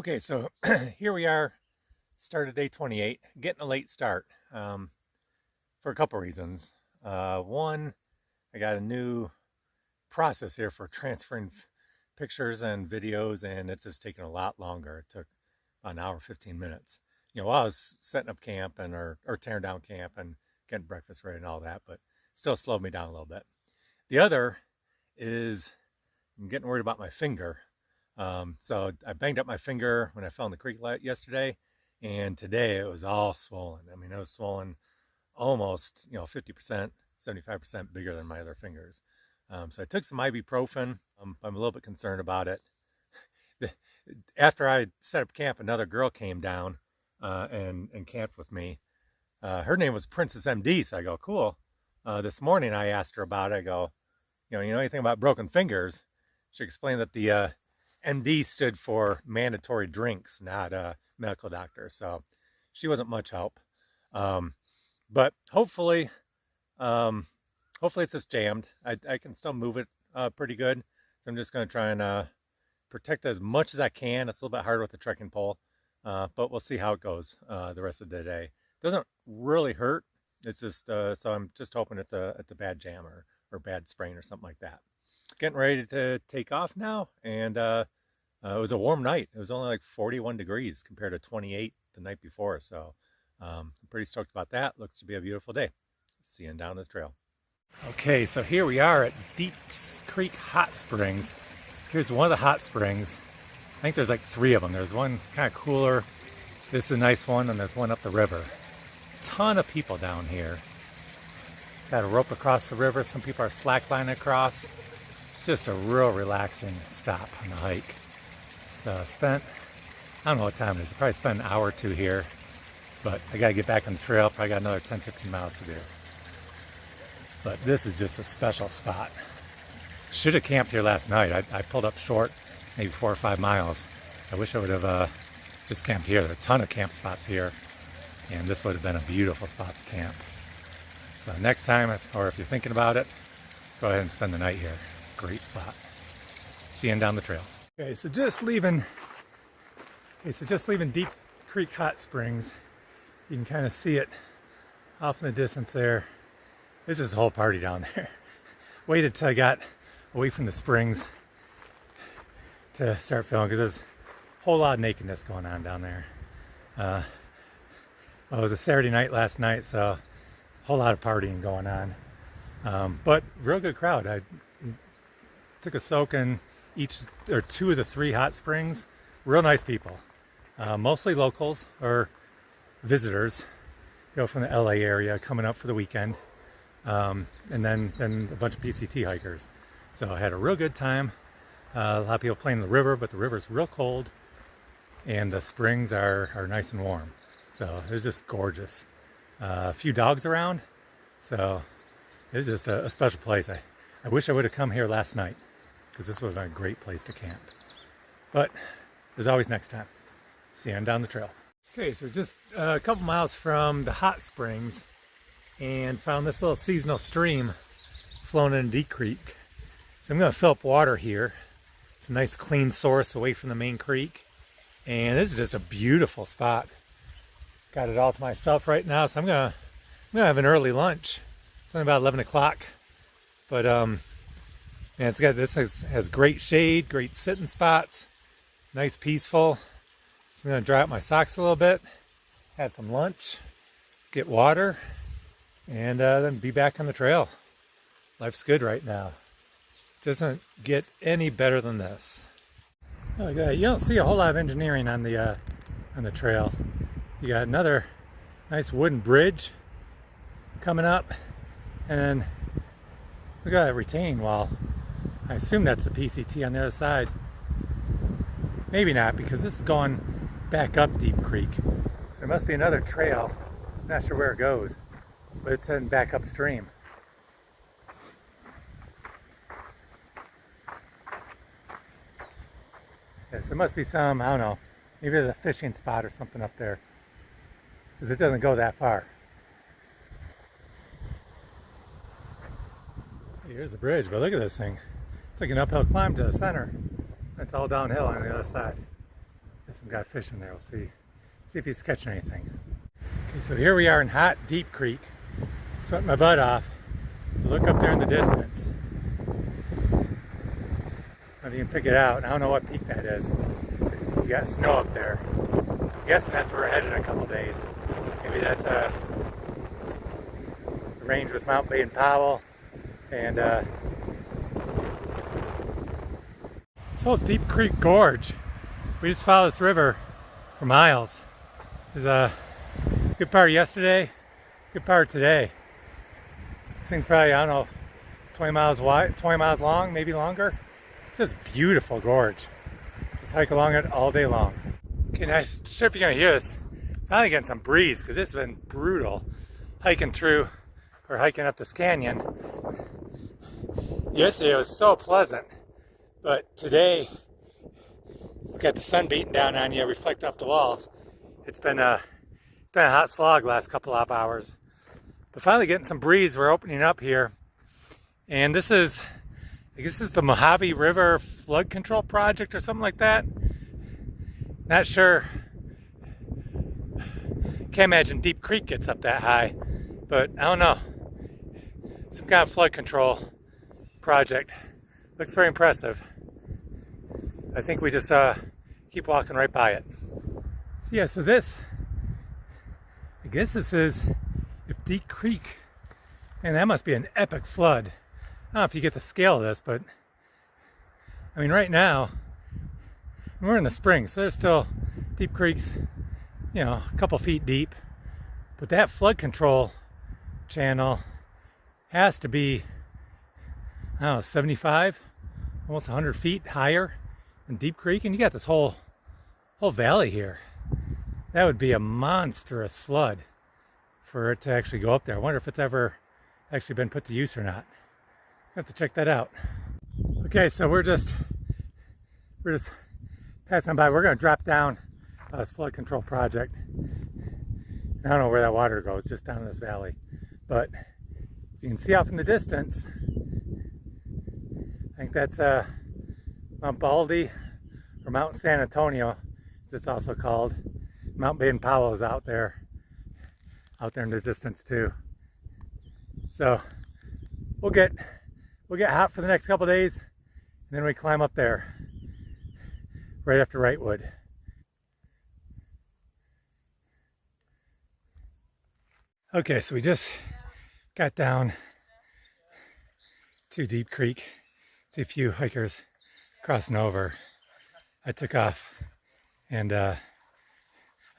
Okay, so here we are, started day 28, getting a late start for a couple reasons. One, I got a new process here for transferring pictures and videos, and it's just taking a lot longer. It took about an hour, 15 minutes. While I was setting up camp and or tearing down camp and getting breakfast ready and all that, but still slowed me down a little bit. The other is I'm getting worried about my finger. So I banged up my finger when I fell in the creek yesterday, and today it was all swollen. I mean, it was swollen almost, 50%, 75% bigger than my other fingers. So I took some ibuprofen. I'm a little bit concerned about it. After I set up camp, another girl came down and camped with me. Her name was Princess MD, so I go, cool. This morning I asked her about it. I go, you know anything about broken fingers? She explained that the MD stood for mandatory drinks, not a medical doctor. So she wasn't much help. But hopefully it's just jammed. I can still move it pretty good. So I'm just going to try and protect it as much as I can. It's a little bit harder with the trekking pole, but we'll see how it goes the rest of the day. It doesn't really hurt. It's just so I'm just hoping it's a bad jam or bad sprain or something like that. Getting ready to take off now, and it was a warm night. It was only like 41 degrees compared to 28 the night before, so I'm pretty stoked about that. Looks to be a beautiful day. See you down the trail. Okay, so here we are at Deep Creek Hot Springs. Here's one of the hot springs. I think there's like 3 of them. There's one kind of cooler. This is a nice one, and there's one up the river. Ton of people down here. Got a rope across the river. Some people are slacklining across. It's just a real relaxing stop on the hike. So I spent, I don't know what time it is. I probably spent an hour or 2 here, but I gotta get back on the trail. Probably got another 10, 15 miles to do. But this is just a special spot. Should have camped here last night. I pulled up short, maybe 4 or 5 miles. I wish I would have just camped here. There are a ton of camp spots here, and this would have been a beautiful spot to camp. So next time, or if you're thinking about it, go ahead and spend the night here. Great spot. See you down the trail. Okay, so just leaving Deep Creek Hot Springs. You can kind of see it off in the distance there. This is a whole party down there. Waited till I got away from the springs to start filming because there's a whole lot of nakedness going on down there. Well, it was a Saturday night last night, so a whole lot of partying going on. But real good crowd. I took a soak in each or 2 of the 3 hot springs. Real nice people. Mostly locals or visitors, from the LA area coming up for the weekend. And then a bunch of PCT hikers. So I had a real good time. A lot of people playing in the river, but the river's real cold, and the springs are nice and warm. So it was just gorgeous. A few dogs around, so it was just a special place. I wish I would have come here last night, because this would have been a great place to camp. But there's always next time. See you down the trail. Okay, so just a couple miles from the hot springs, and found this little seasonal stream flowing in Deep Creek. So I'm going to fill up water here. It's a nice clean source away from the main creek, and this is just a beautiful spot. Got it all to myself right now, so I'm gonna have an early lunch. It's only about 11 o'clock, but has great shade, great sitting spots, nice peaceful. So I'm gonna dry out my socks a little bit, have some lunch, get water, and then be back on the trail. Life's good right now. Doesn't get any better than this. Look at that. You don't see a whole lot of engineering on the trail. You got another nice wooden bridge coming up, and look at that retaining wall. I assume that's the PCT on the other side. Maybe not, because this is going back up Deep Creek. So there must be another trail. I'm not sure where it goes, but it's heading back upstream. Yeah, so there must be some, I don't know, maybe there's a fishing spot or something up there, because it doesn't go that far. Here's the bridge, but look at this thing. It's like an uphill climb to the center. It's all downhill on the other side. Got some guy fishing there. We'll see if he's catching anything. Okay, so here we are in hot Deep Creek. Sweating my butt off. Look up there in the distance. If you can pick it out. I don't know what peak that is. You got snow up there. I'm guessing that's where we're headed in a couple days. Maybe that's a range with Mount Bay and Powell. And this whole Deep Creek Gorge. We just follow this river for miles. There's a good part yesterday, good part today. This thing's probably, I don't know, 20 miles wide, 20 miles long, maybe longer. It's just beautiful gorge. Just hike along it all day long. Okay, nice. Sure if you're gonna hear this. Finally getting some breeze because this has been brutal hiking through or hiking up this canyon. Yesterday it was so pleasant, but today, got the sun beating down on you, reflect off the walls. It's been a hot slog last couple of hours. But finally getting some breeze. We're opening up here. And this is, I guess this is the Mojave River Flood Control Project or something like that. Not sure. Can't imagine Deep Creek gets up that high. But I don't know. Some kind of flood control project. Looks very impressive. I think we just keep walking right by it. So yeah, so this, I guess this is, if Deep Creek, and that must be an epic flood. I don't know if you get the scale of this, but I mean right now, we're in the spring, so there's still Deep Creek's, you know, a couple feet deep. But that flood control channel has to be, I don't know, 75, almost 100 feet higher than Deep Creek, and you got this whole valley here. That would be a monstrous flood for it to actually go up there. I wonder if it's ever actually been put to use or not. I have to check that out. Okay, so we're just passing by. We're going to drop down this flood control project. I don't know where that water goes, just down in this valley. But you can see off in the distance, I think that's Mount Baldy, or Mount San Antonio, as it's also called. Mount Bay and Powell is out there in the distance too. So we'll get hot for the next couple days, and then we climb up there right after Wrightwood. Okay, so we just got down to Deep Creek. See a few hikers crossing over. I took off and I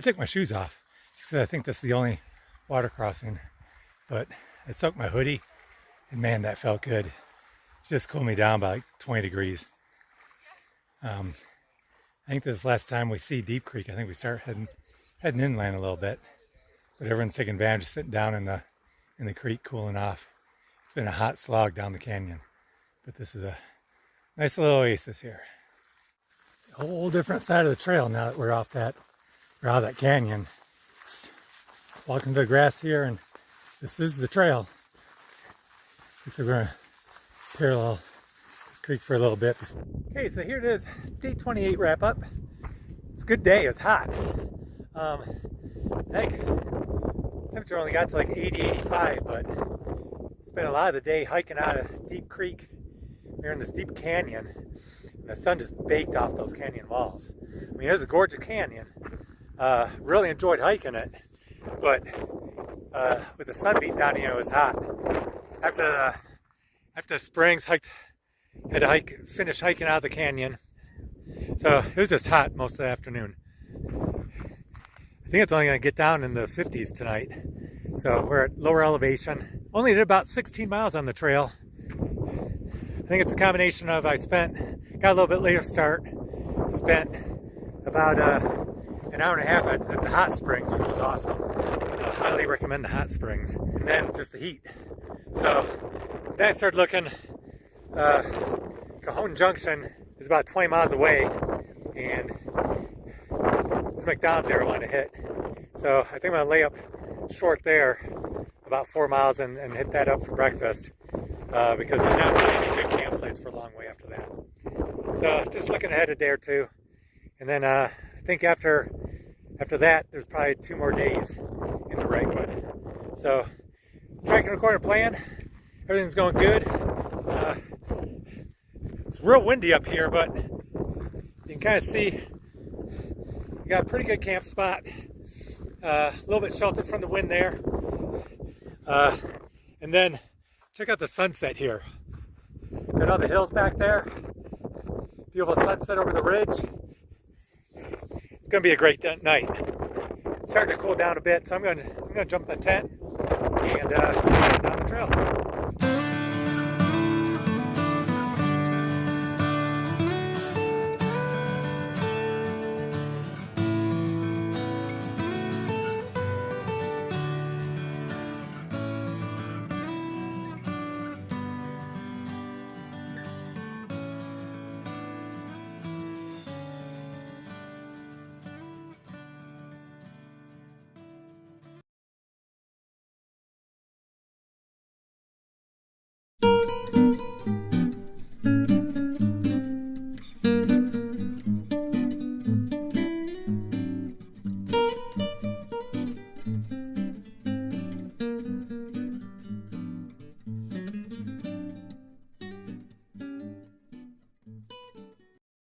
took my shoes off because I think this is the only water crossing. But I soaked my hoodie and man, that felt good. It just cooled me down by like 20 degrees. I think this last time we see Deep Creek, I think we start heading inland a little bit. But everyone's taking advantage of sitting down in the creek cooling off. It's been a hot slog down the canyon. But this is a nice little oasis here. A whole different side of the trail now that we're out of that canyon. Just walking to the grass here, and this is the trail. So we're gonna parallel this creek for a little bit. Okay, so here it is, day 28 wrap up. It's a good day, it's hot. I think temperature only got to like 80, 85, but spent a lot of the day hiking out of Deep Creek. We're in this deep canyon, and the sun just baked off those canyon walls. I mean, it was a gorgeous canyon. Really enjoyed hiking it, but with the sun beating down, it was hot. After the springs, had to finish hiking out of the canyon. So it was just hot most of the afternoon. I think it's only going to get down in the 50s tonight. So we're at lower elevation. Only did about 16 miles on the trail. I think it's a combination of got a little bit later start, spent about an hour and a half at the hot springs, which was awesome. I highly recommend the hot springs. And then just the heat. So then I started looking. Cajon Junction is about 20 miles away, and it's McDonald's there I want to hit. So I think I'm going to lay up short there, about 4 miles, and hit that up for breakfast, because there's not really any good campsites for a long way after that. So just looking ahead a day or two, and then I I think after that, there's probably 2 more days in the Redwood. So, track and recorder plan. Everything's going good. It's real windy up here, but you can kind of see we got a pretty good camp spot. A little bit sheltered from the wind there. And then check out the sunset here. Got all the hills back there. Beautiful sunset over the ridge. It's going to be a great night. It's starting to cool down a bit, so I'm going to jump in the tent and start down the trail.